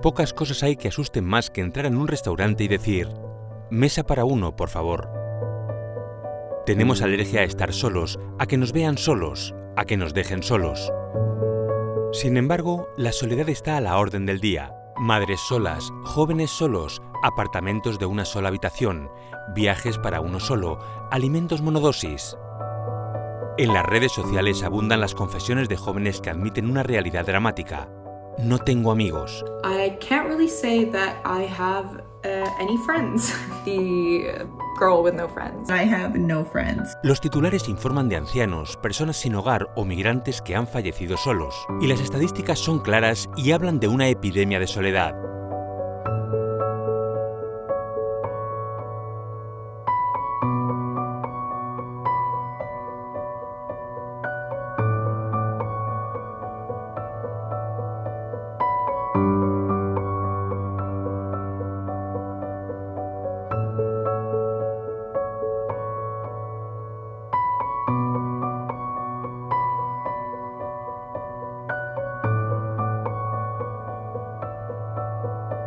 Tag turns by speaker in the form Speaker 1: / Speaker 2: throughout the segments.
Speaker 1: Pocas cosas hay que asusten más que entrar en un restaurante y decir: mesa para uno, por favor. Tenemos alergia a estar solos, a que nos vean solos, a que nos dejen solos. Sin embargo, la soledad está a la orden del día. Madres solas, jóvenes solos, apartamentos de una sola habitación, viajes para uno solo, alimentos monodosis. En las redes sociales abundan las confesiones de jóvenes que admiten una realidad dramática. No tengo amigos.
Speaker 2: I can't really say that I have any friends. The girl with no friends.
Speaker 3: I have no friends.
Speaker 1: Los titulares informan de ancianos, personas sin hogar o migrantes que han fallecido solos. Y las estadísticas son claras y hablan de una epidemia de soledad.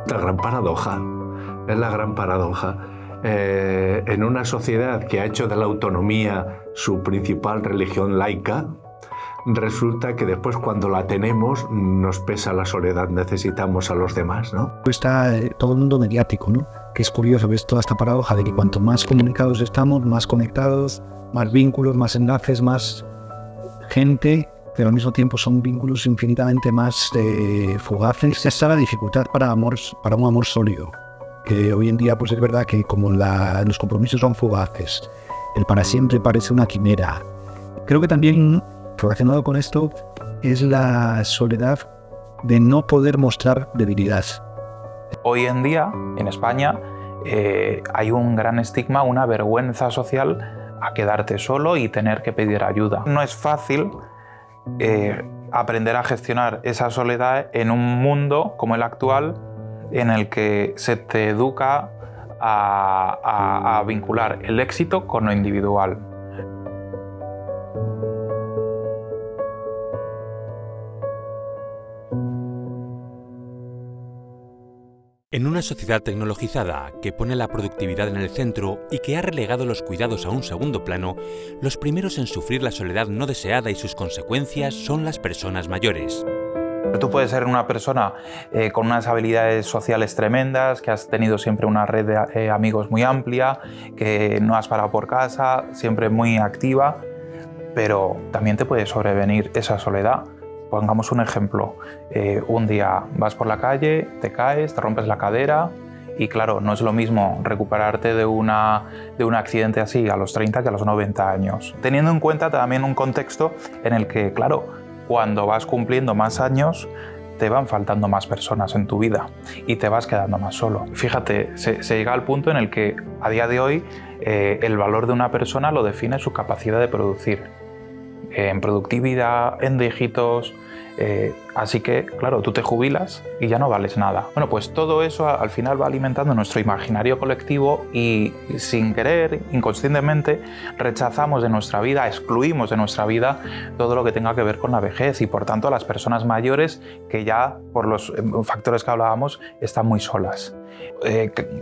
Speaker 4: La gran paradoja, es la gran paradoja. En una sociedad que ha hecho de la autonomía su principal religión laica, resulta que después cuando la tenemos nos pesa la soledad, necesitamos a los demás, ¿no?
Speaker 5: Está todo el mundo mediático, ¿no? Que es curioso, ves toda esta paradoja de que cuanto más comunicados estamos, más conectados, más vínculos, más enlaces, más gente, pero al mismo tiempo son vínculos infinitamente más fugaces. Esa es la dificultad para un amor sólido, que hoy en día pues es verdad que como los compromisos son fugaces, el para siempre parece una quimera. Creo que también relacionado con esto es la soledad de no poder mostrar debilidad.
Speaker 6: Hoy en día, en España, hay un gran estigma, una vergüenza social a quedarte solo y tener que pedir ayuda. No es fácil aprender a gestionar esa soledad en un mundo como el actual, en el que se te educa a vincular el éxito con lo individual.
Speaker 1: En una sociedad tecnologizada que pone la productividad en el centro y que ha relegado los cuidados a un segundo plano, los primeros en sufrir la soledad no deseada y sus consecuencias son las personas mayores.
Speaker 6: Tú puedes ser una persona con unas habilidades sociales tremendas, que has tenido siempre una red de amigos muy amplia, que no has parado por casa, siempre muy activa, pero también te puede sobrevenir esa soledad. Pongamos un ejemplo, un día vas por la calle, te caes, te rompes la cadera y claro, no es lo mismo recuperarte de un accidente así a los 30 que a los 90 años. Teniendo en cuenta también un contexto en el que, claro, cuando vas cumpliendo más años, te van faltando más personas en tu vida y te vas quedando más solo. Fíjate, se llega al punto en el que a día de hoy el valor de una persona lo define su capacidad de producir. En productividad, en dígitos, así que, claro, tú te jubilas y ya no vales nada. Bueno, pues todo eso al final va alimentando nuestro imaginario colectivo y sin querer, inconscientemente, rechazamos de nuestra vida, excluimos de nuestra vida todo lo que tenga que ver con la vejez y, por tanto, a las personas mayores que ya, por los factores que hablábamos, están muy solas.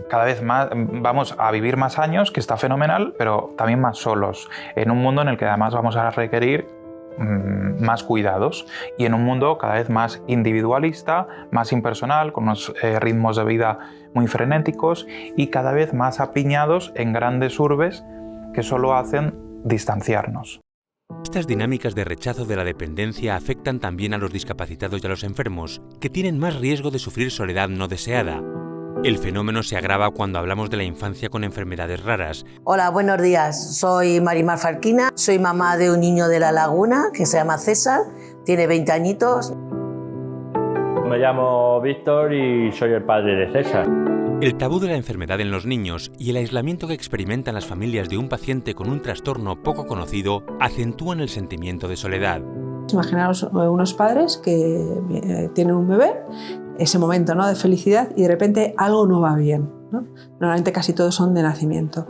Speaker 6: Cada vez más vamos a vivir más años, que está fenomenal, pero también más solos, en un mundo en el que además vamos a requerir más cuidados y en un mundo cada vez más individualista, más impersonal, con unos ritmos de vida muy frenéticos y cada vez más apiñados en grandes urbes que solo hacen distanciarnos.
Speaker 1: Estas dinámicas de rechazo de la dependencia afectan también a los discapacitados y a los enfermos, que tienen más riesgo de sufrir soledad no deseada. El fenómeno se agrava cuando hablamos de la infancia con enfermedades raras.
Speaker 7: Hola, buenos días. Soy Marimar Falquina. Soy mamá de un niño de La Laguna que se llama César. Tiene 20 añitos.
Speaker 8: Me llamo Víctor y soy el padre de César.
Speaker 1: El tabú de la enfermedad en los niños y el aislamiento que experimentan las familias de un paciente con un trastorno poco conocido acentúan el sentimiento de soledad.
Speaker 9: Imaginaos unos padres que tienen un bebé, ese momento, ¿no?, de felicidad y de repente algo no va bien, ¿no? Normalmente casi todos son de nacimiento.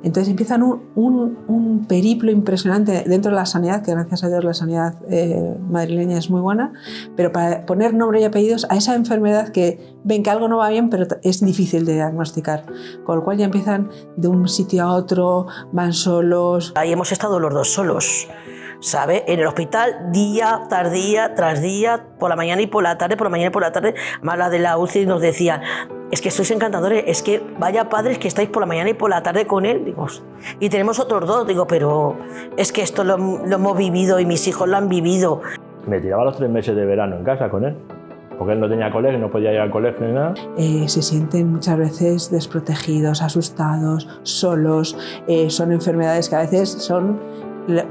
Speaker 9: Entonces empiezan un periplo impresionante dentro de la sanidad, que gracias a Dios la sanidad madrileña es muy buena, pero para poner nombre y apellidos a esa enfermedad que ven que algo no va bien, pero es difícil de diagnosticar. Con lo cual ya empiezan de un sitio a otro, van solos.
Speaker 7: Ahí hemos estado los dos solos, ¿sabe? En el hospital día tras día tras día, por la mañana y por la tarde, por la mañana y por la tarde. Más la de la UCI nos decían, es que sois encantadores, es que vaya padres que estáis por la mañana y por la tarde con él, digo, y tenemos otros dos, digo, pero es que esto lo hemos vivido y mis hijos lo han vivido.
Speaker 8: Me tiraba los 3 meses de verano en casa con él, porque él no tenía colegio, no podía ir al colegio ni nada.
Speaker 9: Se sienten muchas veces desprotegidos, asustados, solos, son enfermedades que a veces son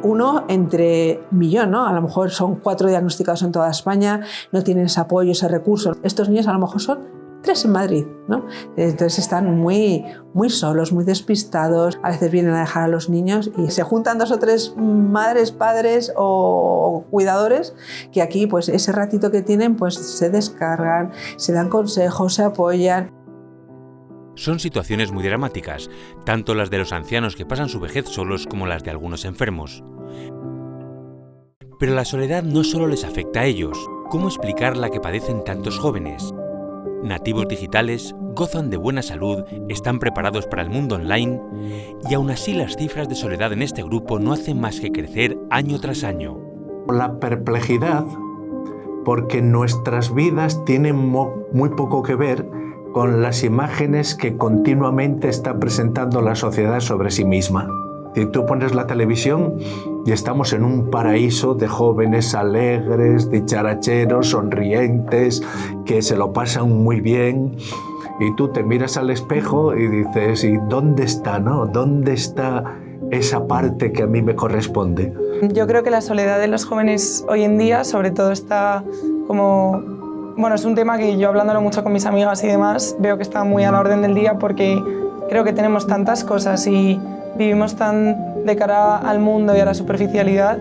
Speaker 9: uno entre millón, ¿no? A lo mejor son 4 diagnosticados en toda España, no tienen ese apoyo, ese recurso. Estos niños a lo mejor son 3 en Madrid, ¿no? Entonces están muy solos, muy despistados. A veces vienen a dejar a los niños y se juntan 2 o 3 madres, padres o cuidadores que aquí, pues ese ratito que tienen, pues se descargan, se dan consejos, se apoyan.
Speaker 1: Son situaciones muy dramáticas, tanto las de los ancianos que pasan su vejez solos como las de algunos enfermos. Pero la soledad no solo les afecta a ellos. ¿Cómo explicar la que padecen tantos jóvenes? Nativos digitales, gozan de buena salud, están preparados para el mundo online y aún así las cifras de soledad en este grupo no hacen más que crecer año tras año.
Speaker 4: La perplejidad, porque nuestras vidas tienen muy poco que ver con las imágenes que continuamente está presentando la sociedad sobre sí misma. Si tú pones la televisión y estamos en un paraíso de jóvenes alegres, dicharacheros, sonrientes, que se lo pasan muy bien, y tú te miras al espejo y dices, ¿y dónde está, no? ¿Dónde está esa parte que a mí me corresponde?
Speaker 3: Yo creo que la soledad de los jóvenes hoy en día, sobre todo, está como... Bueno, es un tema que yo, hablándolo mucho con mis amigas y demás, veo que está muy a la orden del día porque creo que tenemos tantas cosas y vivimos tan de cara al mundo y a la superficialidad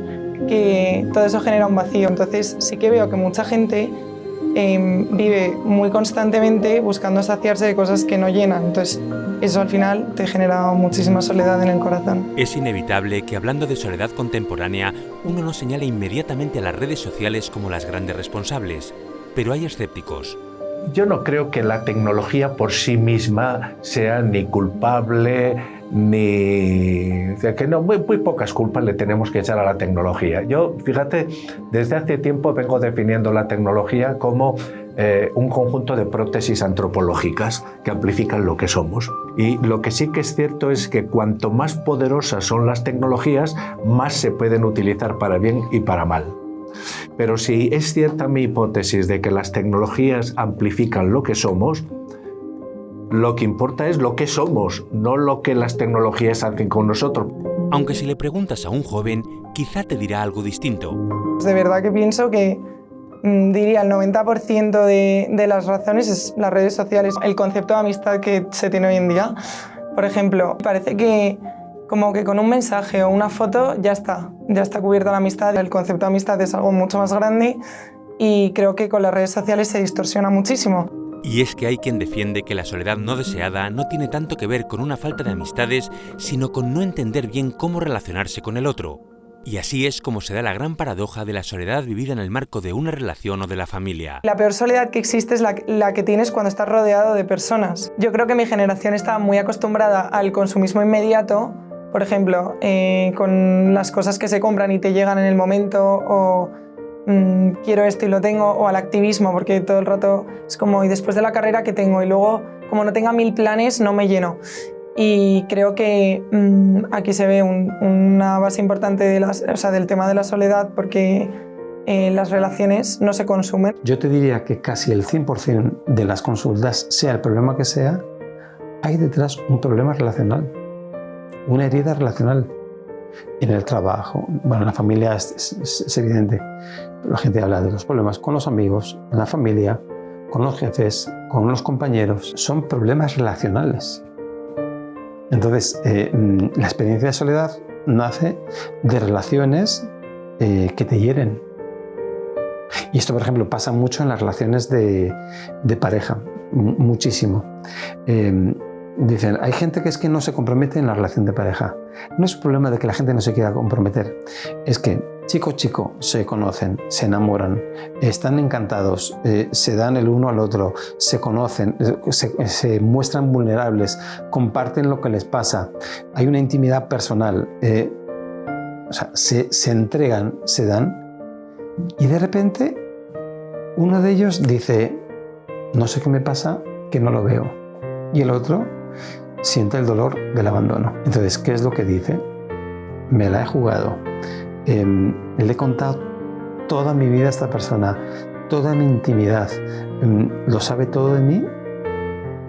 Speaker 3: que todo eso genera un vacío. Entonces sí que veo que mucha gente vive muy constantemente buscando saciarse de cosas que no llenan. Entonces eso al final te genera muchísima soledad en el corazón.
Speaker 1: Es inevitable que hablando de soledad contemporánea uno no señale inmediatamente a las redes sociales como las grandes responsables, pero hay escépticos.
Speaker 4: Yo no creo que la tecnología por sí misma sea ni culpable, ni... O sea, que no, muy pocas culpas le tenemos que echar a la tecnología. Yo, fíjate, desde hace tiempo vengo definiendo la tecnología como un conjunto de prótesis antropológicas que amplifican lo que somos. Y lo que sí que es cierto es que cuanto más poderosas son las tecnologías, más se pueden utilizar para bien y para mal. Pero si es cierta mi hipótesis de que las tecnologías amplifican lo que somos, lo que importa es lo que somos, no lo que las tecnologías hacen con nosotros.
Speaker 1: Aunque si le preguntas a un joven, quizá te dirá algo distinto.
Speaker 3: De verdad que pienso que diría el 90% de las razones es las redes sociales, el concepto de amistad que se tiene hoy en día. Por ejemplo, parece que como que con un mensaje o una foto ya está cubierta la amistad. El concepto de amistad es algo mucho más grande y creo que con las redes sociales se distorsiona muchísimo.
Speaker 1: Y es que hay quien defiende que la soledad no deseada no tiene tanto que ver con una falta de amistades, sino con no entender bien cómo relacionarse con el otro. Y así es como se da la gran paradoja de la soledad vivida en el marco de una relación o de la familia.
Speaker 3: La peor soledad que existe es la que tienes cuando estás rodeado de personas. Yo creo que mi generación está muy acostumbrada al consumismo inmediato, por ejemplo, con las cosas que se compran y te llegan en el momento, o quiero esto y lo tengo, o al activismo, porque todo el rato es como, ¿y después de la carrera qué tengo? Y luego, como no tenga 1000 planes, no me lleno. Y creo que aquí se ve una base importante del tema de la soledad, porque las relaciones no se consumen.
Speaker 10: Yo te diría que casi el 100% de las consultas, sea el problema que sea, hay detrás un problema relacional, una herida relacional. En el trabajo, bueno, en la familia es evidente, la gente habla de los problemas con los amigos, en la familia, con los jefes, con los compañeros, son problemas relacionales. Entonces, la experiencia de soledad nace de relaciones que te hieren. Y esto, por ejemplo, pasa mucho en las relaciones de pareja, muchísimo. Dicen, hay gente que es que no se compromete en la relación de pareja. No es un problema de que la gente no se quiera comprometer. Es que chico se conocen, se enamoran, están encantados, se dan el uno al otro, se conocen, se muestran vulnerables, comparten lo que les pasa. Hay una intimidad personal. O sea, se entregan, se dan. Y de repente uno de ellos dice, no sé qué me pasa, que no lo veo. Y el otro siente el dolor del abandono. Entonces, ¿qué es lo que dice? Me la he jugado. Le he contado toda mi vida a esta persona, toda mi intimidad. Lo sabe todo de mí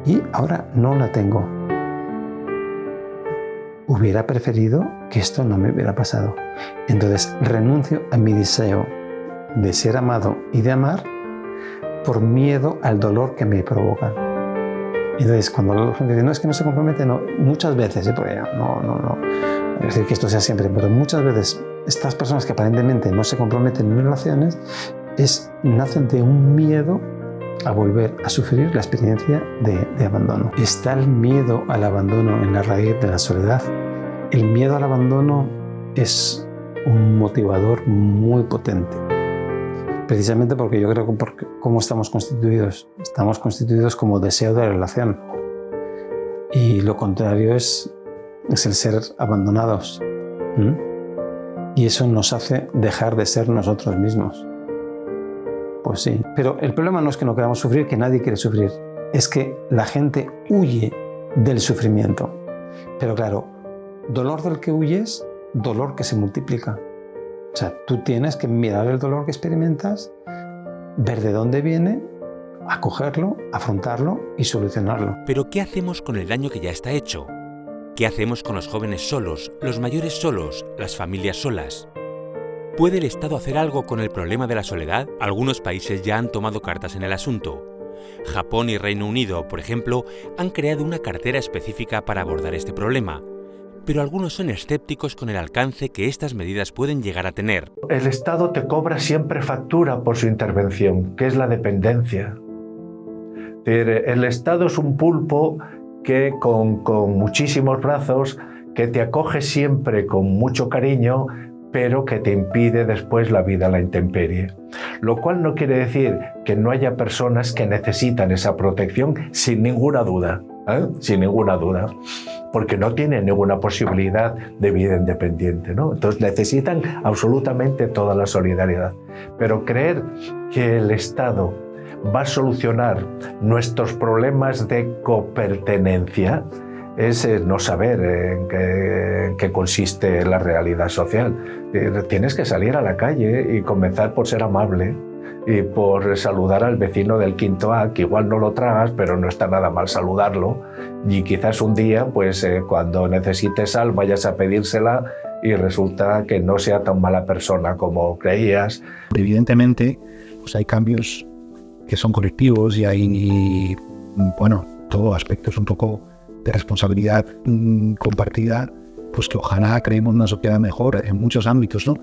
Speaker 10: y ahora no la tengo. Hubiera preferido que esto no me hubiera pasado. Entonces, renuncio a mi deseo de ser amado y de amar por miedo al dolor que me provocan. Entonces, cuando la gente dice, no, es que no se compromete, no, muchas veces, porque no, es decir que esto sea siempre, pero muchas veces estas personas que aparentemente no se comprometen en relaciones nacen de un miedo a volver a sufrir la experiencia de abandono. Está el miedo al abandono en la raíz de la soledad. El miedo al abandono es un motivador muy potente. Precisamente porque yo creo que cómo estamos constituidos como deseo de relación. Y lo contrario es el ser abandonados. Y eso nos hace dejar de ser nosotros mismos. Pues sí. Pero el problema no es que no queramos sufrir, que nadie quiere sufrir. Es que la gente huye del sufrimiento. Pero claro, dolor del que huyes, dolor que se multiplica. O sea, tú tienes que mirar el dolor que experimentas, ver de dónde viene, acogerlo, afrontarlo y solucionarlo.
Speaker 1: Pero ¿qué hacemos con el daño que ya está hecho? ¿Qué hacemos con los jóvenes solos, los mayores solos, las familias solas? ¿Puede el Estado hacer algo con el problema de la soledad? Algunos países ya han tomado cartas en el asunto. Japón y Reino Unido, por ejemplo, han creado una cartera específica para abordar este problema. Pero algunos son escépticos con el alcance que estas medidas pueden llegar a tener.
Speaker 4: El Estado te cobra siempre factura por su intervención, que es la dependencia. El Estado es un pulpo que con muchísimos brazos, que te acoge siempre con mucho cariño, pero que te impide después la vida a la intemperie. Lo cual no quiere decir que no haya personas que necesitan esa protección sin ninguna duda, sin ninguna duda, porque no tienen ninguna posibilidad de vida independiente, ¿no? Entonces necesitan absolutamente toda la solidaridad. Pero creer que el Estado va a solucionar nuestros problemas de copertenencia es no saber en qué consiste la realidad social. Tienes que salir a la calle y comenzar por ser amable y por saludar al vecino del quinto A, que igual no lo tragas, pero no está nada mal saludarlo. Y quizás un día, pues cuando necesites sal, vayas a pedírsela y resulta que no sea tan mala persona como creías.
Speaker 5: Evidentemente, pues hay cambios que son colectivos y hay, bueno, todo aspectos un poco de responsabilidad compartida, pues que ojalá creemos una sociedad mejor en muchos ámbitos, ¿no?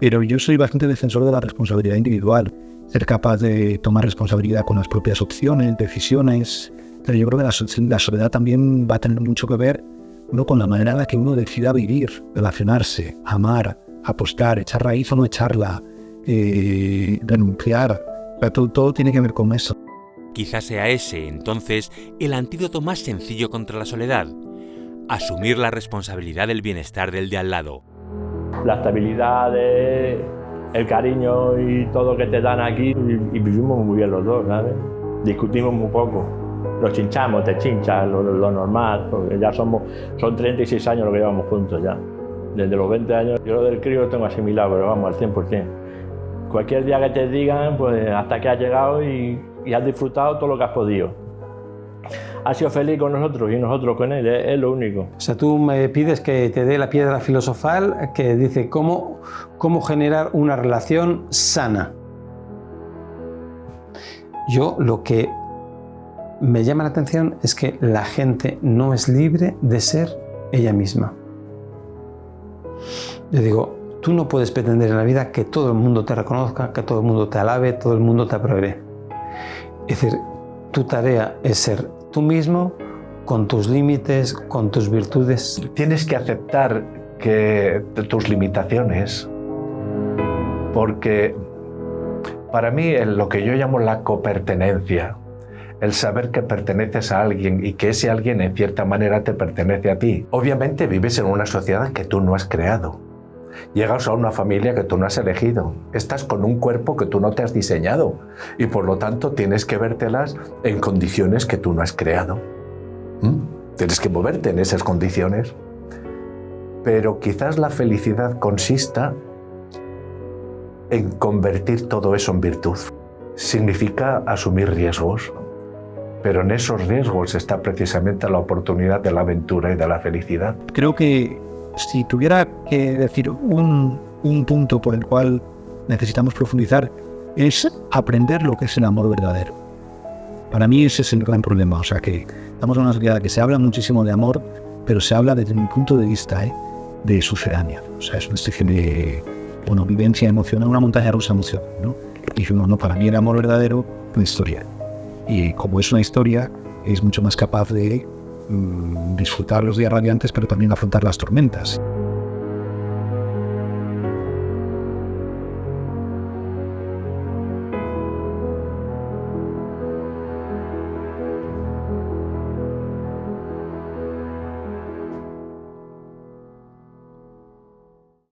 Speaker 5: Pero yo soy bastante defensor de la responsabilidad individual, ser capaz de tomar responsabilidad con las propias opciones, decisiones. Pero yo creo que la soledad también va a tener mucho que ver, ¿no?, con la manera en la que uno decida vivir, relacionarse, amar, apostar, echar raíz o no echarla, renunciar. O sea, todo tiene que ver con eso.
Speaker 1: Quizás sea ese, entonces, el antídoto más sencillo contra la soledad: asumir la responsabilidad del bienestar del de al lado.
Speaker 8: La estabilidad, el cariño y todo que te dan aquí, y vivimos muy bien los dos, ¿sabes? Discutimos muy poco. Nos chinchamos, te chinchas, lo normal, porque ya son 36 años lo que llevamos juntos ya. Desde los 20 años, yo lo del crío lo tengo asimilado, pero vamos, al 100%. Cualquier día que te digan, pues hasta que has llegado y has disfrutado todo lo que has podido. Has sido feliz con nosotros y nosotros con él, es lo único.
Speaker 10: O sea, tú me pides que te dé la piedra filosofal que dice cómo generar una relación sana. Yo lo que me llama la atención es que la gente no es libre de ser ella misma. Yo digo, tú no puedes pretender en la vida que todo el mundo te reconozca, que todo el mundo te alabe, todo el mundo te apruebe. Es decir, tu tarea es ser tú mismo con tus límites, con tus virtudes.
Speaker 4: Tienes que aceptar tus limitaciones, porque para mí lo que yo llamo la copertenencia, el saber que perteneces a alguien y que ese alguien en cierta manera te pertenece a ti. Obviamente vives en una sociedad que tú no has creado. Llegas a una familia que tú no has elegido. Estás con un cuerpo que tú no te has diseñado y por lo tanto tienes que vértelas en condiciones que tú no has creado. Tienes que moverte en esas condiciones. Pero quizás la felicidad consista en convertir todo eso en virtud. Significa asumir riesgos, pero en esos riesgos está precisamente la oportunidad de la aventura y de la felicidad.
Speaker 5: Creo que si tuviera que decir un punto por el cual necesitamos profundizar, es aprender lo que es el amor verdadero. Para mí ese es el gran problema. O sea, que estamos en una sociedad que se habla muchísimo de amor, pero se habla desde mi punto de vista de sucedánea. O sea, es una especie de vivencia emocional, una montaña rusa emocional, ¿no? Y no, para mí el amor verdadero es una historia. Y como es una historia, es mucho más capaz de disfrutar los días radiantes, pero también afrontar las tormentas.